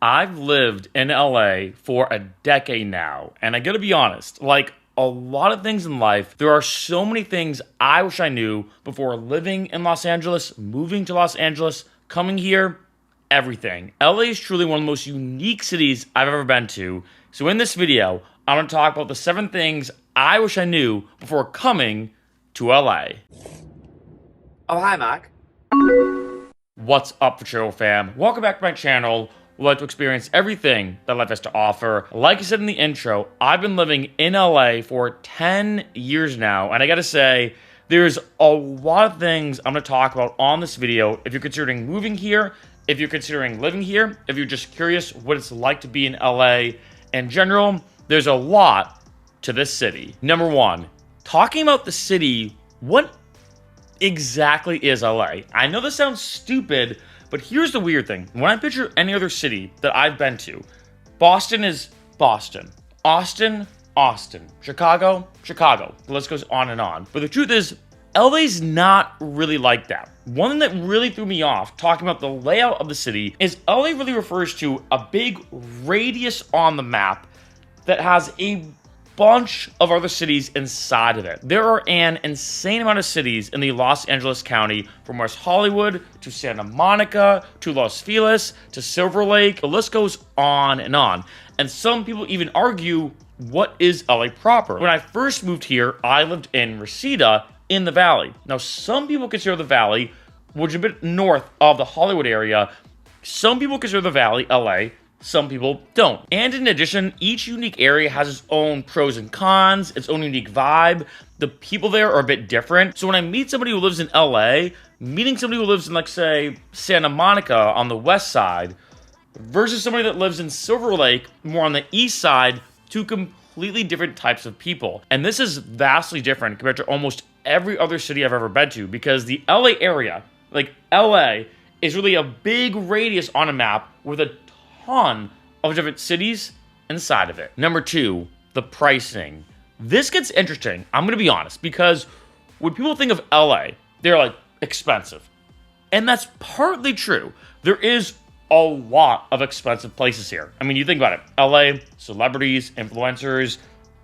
I've lived in LA for a decade now, and I gotta be honest, like a lot of things in life, there are so many things I wish I knew before living in Los Angeles, moving to Los Angeles, coming here, everything. LA is truly one of the most unique cities I've ever been to. So in this video, I'm gonna talk about the 7 things I wish I knew before coming to LA. Oh, hi, Mark. What's up, Freccero fam? Welcome back to my channel. We'd like to experience everything that life has to offer. Like I said in the intro, I've been living in LA for 10 years now, and I gotta say, there's a lot of things I'm gonna talk about on this video. If you're considering moving here, if you're considering living here, if you're just curious what it's like to be in LA in general, there's a lot to this city. Number 1, talking about the city, what exactly is LA? I know this sounds stupid, but here's the weird thing. When I picture any other city that I've been to, Boston is Boston. Austin, Austin. Chicago, Chicago. The list goes on and on. But the truth is, LA's not really like that. One thing that really threw me off talking about the layout of the city is LA really refers to a big radius on the map that has a bunch of other cities inside of it. There are an insane amount of cities in the Los Angeles County, from West Hollywood to Santa Monica to Los Feliz to Silver Lake. The list goes on and on. And some people even argue, what is LA proper? When I first moved here, I lived in Reseda in the Valley. Now, some people consider the Valley, which is a bit north of the Hollywood area, some people consider the Valley LA. Some people don't. And in addition, each unique area has its own pros and cons, its own unique vibe. The people there are a bit different. So when I meet somebody who lives in LA, meeting somebody who lives in, like, say, Santa Monica on the west side, versus somebody that lives in Silver Lake, more on the east side, two completely different types of people. And this is vastly different compared to almost every other city I've ever been to, because the LA area, like LA, is really a big radius on a map with a ton of different cities inside of it. Number 2, the pricing. This gets interesting, I'm gonna be honest, because when people think of LA, they're like, expensive. And that's partly true. There is a lot of expensive places here. I mean, you think about it, LA, celebrities, influencers,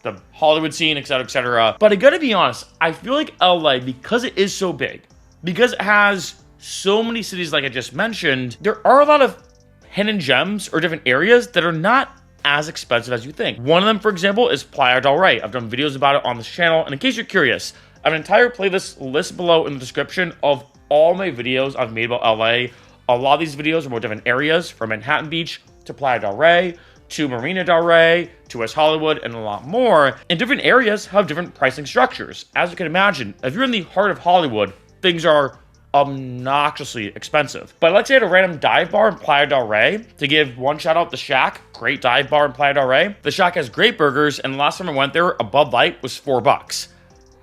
the Hollywood scene, etc., etc. But I gotta be honest, I feel like LA, because it is so big, because it has so many cities like I just mentioned, there are a lot of hidden gems or different areas that are not as expensive as you think. One of them, for example, is Playa del Rey. I've done videos about it on this channel, and in case you're curious, I have an entire playlist list below in the description of all my videos I've made about LA. A lot of these videos are about different areas, from Manhattan Beach to Playa del Rey to Marina del Rey to West Hollywood, and a lot more. And different areas have different pricing structures. As you can imagine, if you're in the heart of Hollywood, things are obnoxiously expensive. But let's say at a random dive bar in Playa del Rey, to give one shout out, The Shack, great dive bar in Playa del Rey. The Shack has great burgers, and the last time I went there, a Bud Light was $4.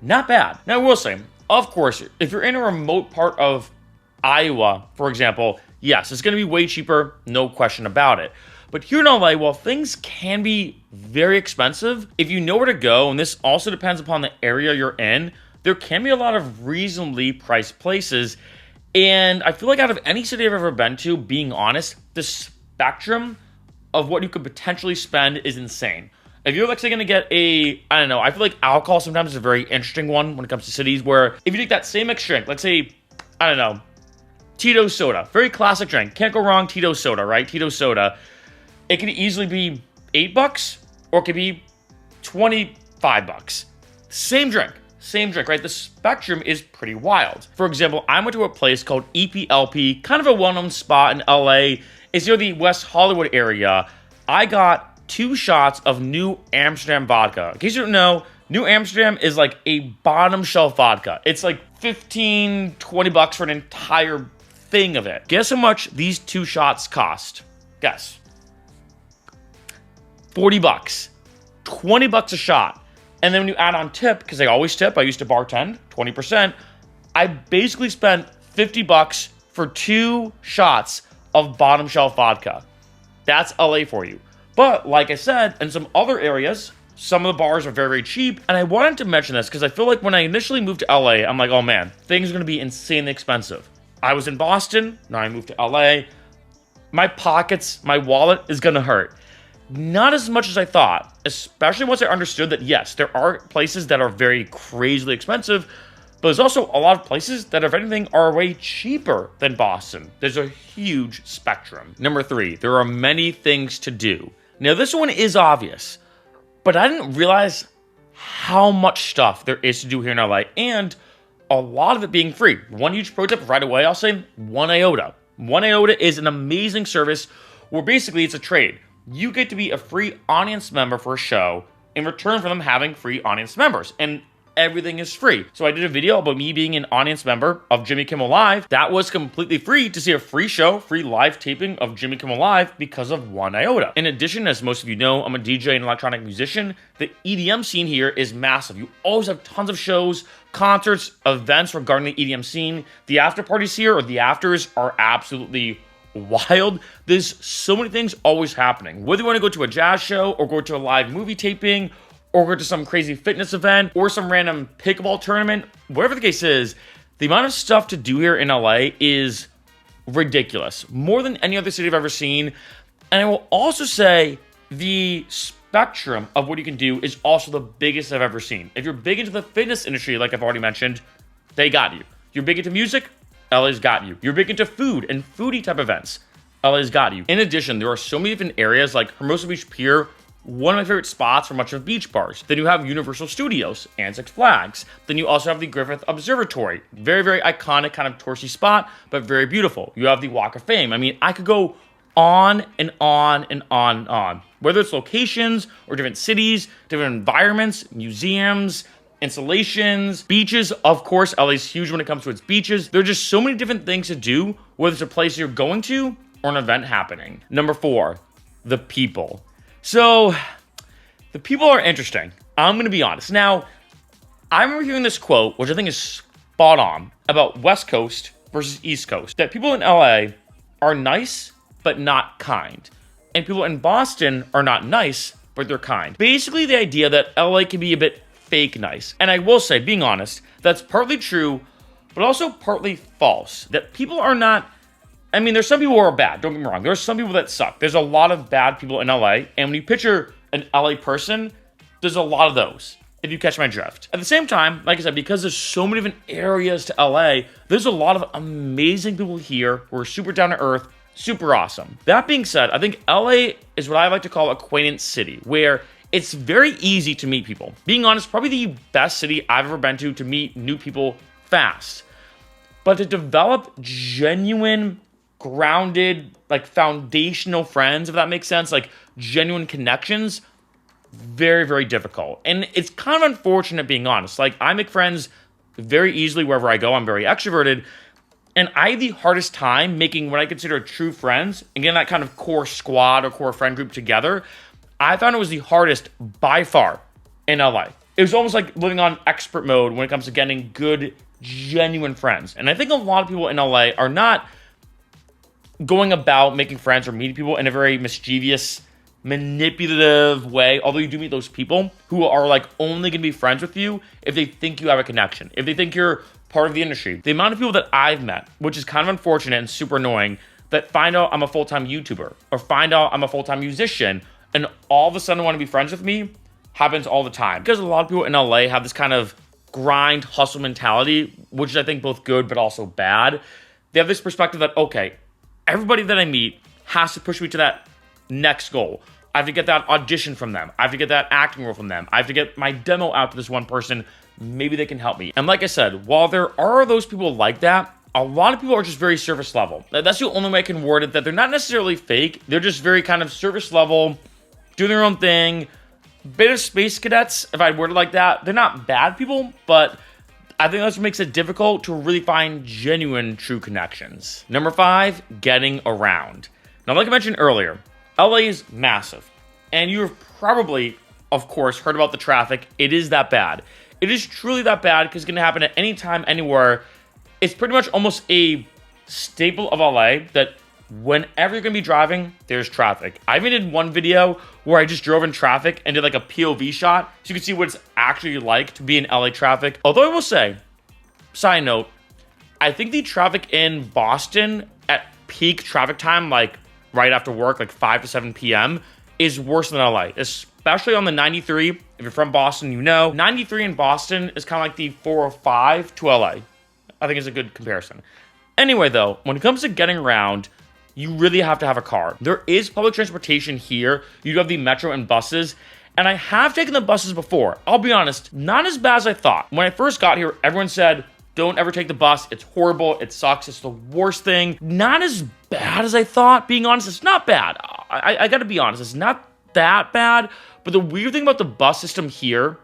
Not bad. Now, I will say, of course, if you're in a remote part of Iowa, for example, yes, it's gonna be way cheaper, no question about it. But here in LA, while things can be very expensive, if you know where to go, and this also depends upon the area you're in, there can be a lot of reasonably priced places. And I feel like out of any city I've ever been to, being honest, the spectrum of what you could potentially spend is insane. If you're, like, say, gonna get I don't know, I feel like alcohol sometimes is a very interesting one when it comes to cities, where if you take that same mixed drink, let's say, I don't know, Tito's soda, very classic drink, can't go wrong, Tito's soda, right? Tito's soda, it could easily be $8, or it could be $25. Same drink, right? The spectrum is pretty wild. For example, I went to a place called EPLP, kind of a well-known spot in LA. It's near the West Hollywood area. I got 2 shots of New Amsterdam vodka. In case you don't know, New Amsterdam is like a bottom shelf vodka. It's like $15, $20 for an entire thing of it. Guess how much these 2 shots cost? Guess. $40. $20 a shot. And then when you add on tip, because I always tip, I used to bartend, 20%, I basically spent $50 for 2 shots of bottom shelf vodka. That's LA for you. But like I said, in some other areas, some of the bars are very, very cheap. And I wanted to mention this because I feel like when I initially moved to LA, I'm like, oh man, things are going to be insanely expensive. I was in Boston, now I moved to LA. my pockets, my wallet is gonna hurt. Not as much as I thought, especially once I understood that yes, there are places that are very crazily expensive, but there's also a lot of places that, if anything, are way cheaper than Boston. There's a huge spectrum. Number 3, there are many things to do. Now, this one is obvious, but I didn't realize how much stuff there is to do here in LA, and a lot of it being free. One huge pro tip right away, I'll say 1iota. 1iota is an amazing service where basically it's a trade. You get to be a free audience member for a show in return for them having free audience members. And everything is free. So I did a video about me being an audience member of Jimmy Kimmel Live. That was completely free to see a free show, free live taping of Jimmy Kimmel Live because of 1iota. In addition, as most of you know, I'm a DJ and electronic musician. The EDM scene here is massive. You always have tons of shows, concerts, events regarding the EDM scene. The after parties here, or the afters, are absolutely wild. There's so many things always happening. Whether you want to go to a jazz show or go to a live movie taping, or go to some crazy fitness event, or some random pickleball tournament, whatever the case is, the amount of stuff to do here in LA is ridiculous. More than any other city I've ever seen. And I will also say the spectrum of what you can do is also the biggest I've ever seen. If you're big into the fitness industry, like I've already mentioned, they got you. You're big into music, LA's got you. You're big into food and foodie type events, LA's got you. In addition, there are so many different areas like Hermosa Beach Pier, one of my favorite spots for much of beach bars. Then you have Universal Studios and Six Flags. Then you also have the Griffith Observatory. Very, very iconic, kind of touristy spot, but very beautiful. You have the Walk of Fame. I mean, I could go on and on and on and on. Whether it's locations or different cities, different environments, museums, installations, beaches. Of course, LA's huge when it comes to its beaches. There are just so many different things to do, whether it's a place you're going to or an event happening. Number 4, the people. So, the people are interesting. I'm going to be honest. Now, I remember hearing this quote, which I think is spot on, about West Coast versus East Coast. That people in LA are nice, but not kind. And people in Boston are not nice, but they're kind. Basically, the idea that LA can be a bit fake nice. And I will say, being honest, that's partly true, but also partly false. That people are not... I mean, there's some people who are bad, don't get me wrong. There's some people that suck. There's a lot of bad people in LA, and when you picture an LA person, there's a lot of those, if you catch my drift. At the same time, like I said, because there's so many different areas to LA, there's a lot of amazing people here who are super down to earth, super awesome. That being said, I think LA is what I like to call acquaintance city, where it's very easy to meet people. Being honest, probably the best city I've ever been to meet new people fast. But to develop genuine, grounded, like foundational friends, if that makes sense, like genuine connections, very, very difficult. And it's kind of unfortunate, being honest. Like, I make friends very easily wherever I go. I'm very extroverted. And I have the hardest time making what I consider true friends and getting that kind of core squad or core friend group together. I found it was the hardest by far in LA. It was almost like living on expert mode when it comes to getting good, genuine friends. And I think a lot of people in LA are not going about making friends or meeting people in a very mischievous, manipulative way, although you do meet those people who are like only going to be friends with you if they think you have a connection, if they think you're part of the industry. The amount of people that I've met, which is kind of unfortunate and super annoying, that find out I'm a full-time YouTuber or find out I'm a full-time musician and all of a sudden want to be friends with me, happens all the time. Because a lot of people in LA have this kind of grind, hustle mentality, which is, I think, both good but also bad. They have this perspective that, okay, everybody that I meet has to push me to that next goal. I have to get that audition from them. I have to get that acting role from them. I have to get my demo out to this one person. Maybe they can help me. And like I said, while there are those people like that, a lot of people are just very surface level. That's the only way I can word it, that they're not necessarily fake. They're just very kind of surface level, doing their own thing. Bit of space cadets, if I word it like that. They're not bad people, but I think that's what makes it difficult to really find genuine, true connections. Number 5, getting around. Now, like I mentioned earlier, LA is massive. And you've probably, of course, heard about the traffic. It is that bad. It is truly that bad because it's going to happen at any time, anywhere. It's pretty much almost a staple of LA that whenever you're going to be driving, there's traffic. I even did one video where I just drove in traffic and did like a POV shot so you can see what it's actually like to be in LA traffic. Although I will say, side note, I think the traffic in Boston at peak traffic time, like right after work, like 5 to 7 p.m., is worse than LA, especially on the 93. If you're from Boston, you know 93 in Boston is kind of like the 405 to LA. I think it's a good comparison. Anyway, though, when it comes to getting around, you really have to have a car. There is public transportation here. You do have the metro and buses. And I have taken the buses before. I'll be honest, not as bad as I thought. When I first got here, everyone said, don't ever take the bus. It's horrible. It sucks. It's the worst thing. Not as bad as I thought. Being honest, it's not bad. I gotta be honest. It's not that bad. But the weird thing about the bus system here,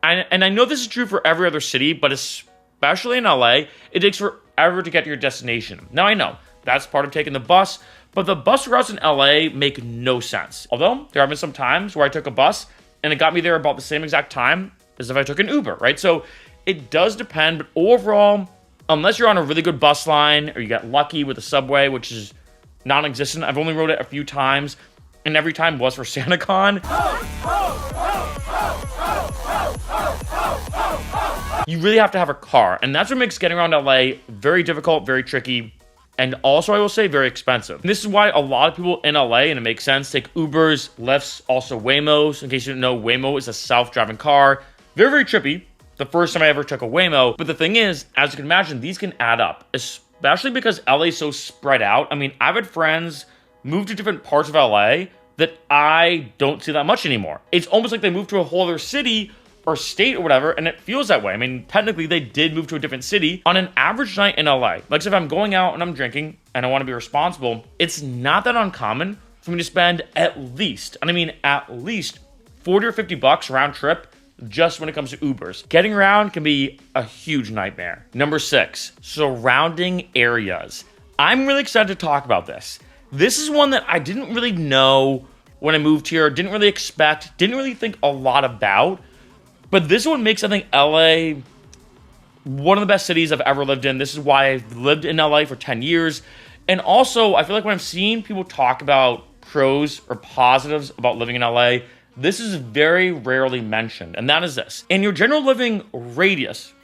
and I know this is true for every other city, but especially in LA, it takes forever to get to your destination. Now I know that's part of taking the bus, but the bus routes in LA make no sense. Although there have been some times where I took a bus and it got me there about the same exact time as if I took an Uber, right? So it does depend, but overall, unless you're on a really good bus line or you get lucky with the subway, which is non-existent, I've only rode it a few times, and every time was for SantaCon. You really have to have a car, and that's what makes getting around LA very difficult, very tricky, and also, I will say, very expensive. And this is why a lot of people in LA, and it makes sense, take Ubers, Lyfts, also Waymos. In case you didn't know, Waymo is a self-driving car. Very, very trippy. The first time I ever took a Waymo. But the thing is, as you can imagine, these can add up, especially because LA is so spread out. I mean, I've had friends move to different parts of LA that I don't see that much anymore. It's almost like they moved to a whole other city or state or whatever, and it feels that way. I mean, technically, they did move to a different city on an average night in LA. Like, so if I'm going out and I'm drinking and I want to be responsible, it's not that uncommon for me to spend at least, and I mean at least, 40 or 50 bucks round trip just when it comes to Ubers. Getting around can be a huge nightmare. Number 6, surrounding areas. I'm really excited to talk about this. This is one that I didn't really know when I moved here, didn't really expect, didn't really think a lot about. But this one makes, I think, LA one of the best cities I've ever lived in. This is why I've lived in LA for 10 years. And also, I feel like when I'm seeing people talk about pros or positives about living in LA, this is very rarely mentioned. And that is this. In your general living radius,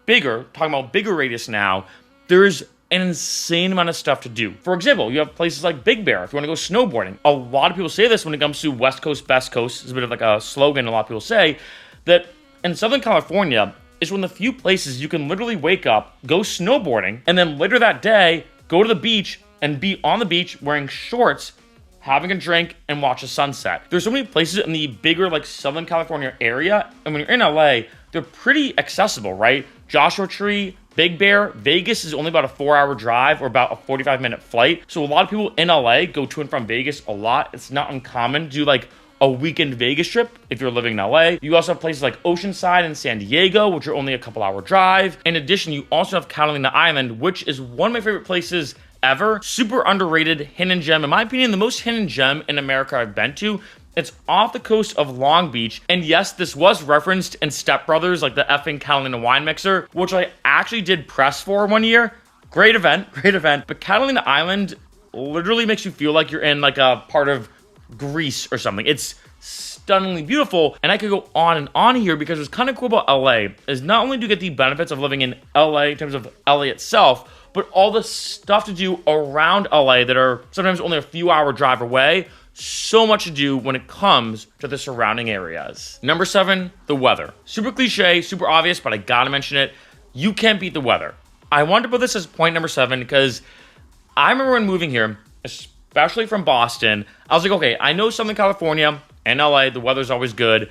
talking about bigger radius now, there's an insane amount of stuff to do. For example, you have places like Big Bear if you want to go snowboarding. A lot of people say this when it comes to West Coast, Best Coast. It's a bit of like a slogan a lot of people say, that in Southern California is one of the few places you can literally wake up, go snowboarding, and then later that day, go to the beach and be on the beach wearing shorts, having a drink, and watch a sunset. There's so many places in the bigger like Southern California area, and when you're in LA, they're pretty accessible, right? Joshua Tree, Big Bear, Vegas is only about a 4-hour drive or about a 45-minute flight. So a lot of people in LA go to and from Vegas a lot. It's not uncommon to do like a weekend Vegas trip if you're living in LA. You also have places like Oceanside and San Diego, which are only a couple-hour drive. In addition, you also have Catalina Island, which is one of my favorite places ever. Super underrated, hidden gem. In my opinion, the most hidden gem in America I've been to. It's off the coast of Long Beach. And yes, this was referenced in Step Brothers, like the effing Catalina wine mixer, which I actually did press for one year. Great event. But Catalina Island literally makes you feel like you're in like a part of Greece or something. It's stunningly beautiful, and I could go on and on here because what's kind of cool about LA is not only do you get the benefits of living in LA in terms of LA itself, but all the stuff to do around LA that are sometimes only a few hour drive away. So much to do when it comes to the surrounding areas. Number 7, the weather. Super cliche, super obvious, but I gotta mention it. You can't beat the weather. I wanted to put this as point number 7 because I remember when moving here, especially from Boston, I was like, okay, I know Southern California and LA, the weather's always good.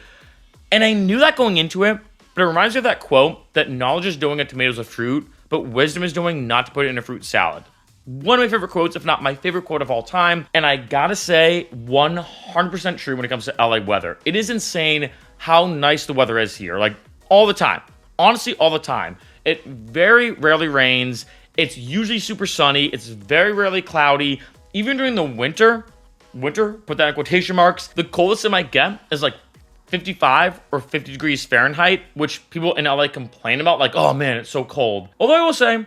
And I knew that going into it, but it reminds me of that quote that knowledge is doing a tomatoes a fruit, but wisdom is doing not to put it in a fruit salad. One of my favorite quotes, if not my favorite quote of all time. And I gotta say, 100% true when it comes to LA weather. It is insane how nice the weather is here. Like, all the time. Honestly, all the time. It very rarely rains. It's usually super sunny. It's very rarely cloudy. Even during the winter, put that in quotation marks, the coldest it might get is like 55 or 50 degrees Fahrenheit, which people in LA complain about, like, oh man, it's so cold. Although I will say,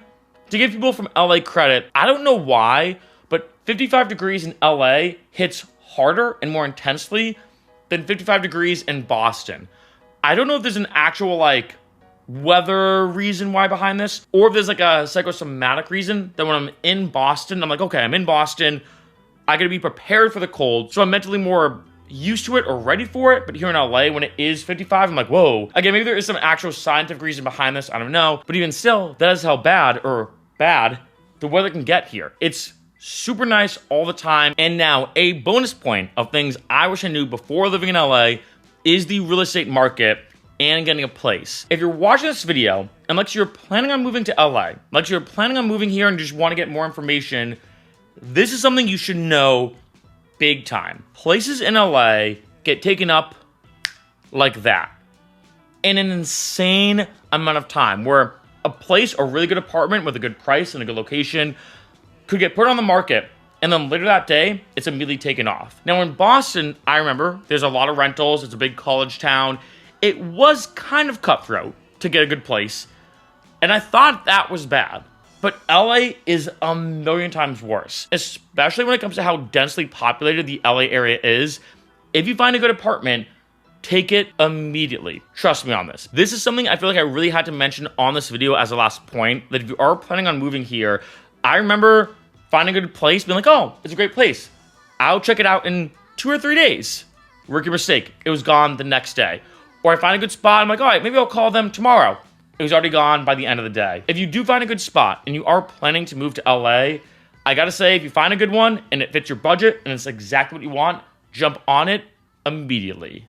to give people from LA credit, I don't know why, but 55 degrees in LA hits harder and more intensely than 55 degrees in Boston. I don't know if there's an actual, like, weather reason why behind this, or if there's like a psychosomatic reason that when I'm in Boston, I'm like, okay, I'm in Boston, I gotta be prepared for the cold, so I'm mentally more used to it or ready for it. But here in LA, when it is 55, I'm like, whoa. Again, maybe there is some actual scientific reason behind this, I don't know. But even still, that is how bad the weather can get here. It's super nice all the time. And now, a bonus point of things I wish I knew before living in LA is the real estate market and getting a place. If you're watching this video, and like you're planning on moving to LA, like you're planning on moving here and just want to get more information, this is something you should know big time. Places in LA get taken up like that in an insane amount of time, where a place, a really good apartment with a good price and a good location could get put on the market, and then later that day, it's immediately taken off. Now in Boston, I remember there's a lot of rentals. It's a big college town. It was kind of cutthroat to get a good place, and I thought that was bad. But LA is a million times worse, especially when it comes to how densely populated the LA area is. If you find a good apartment, take it immediately. Trust me on this. This is something I feel like I really had to mention on this video as a last point, that if you are planning on moving here, I remember finding a good place, being like, oh, it's a great place. I'll check it out in 2 or 3 days. Rookie mistake. It was gone the next day. Or I find a good spot, I'm like, all right, maybe I'll call them tomorrow. It was already gone by the end of the day. If you do find a good spot and you are planning to move to LA, I gotta say, if you find a good one and it fits your budget and it's exactly what you want, jump on it immediately.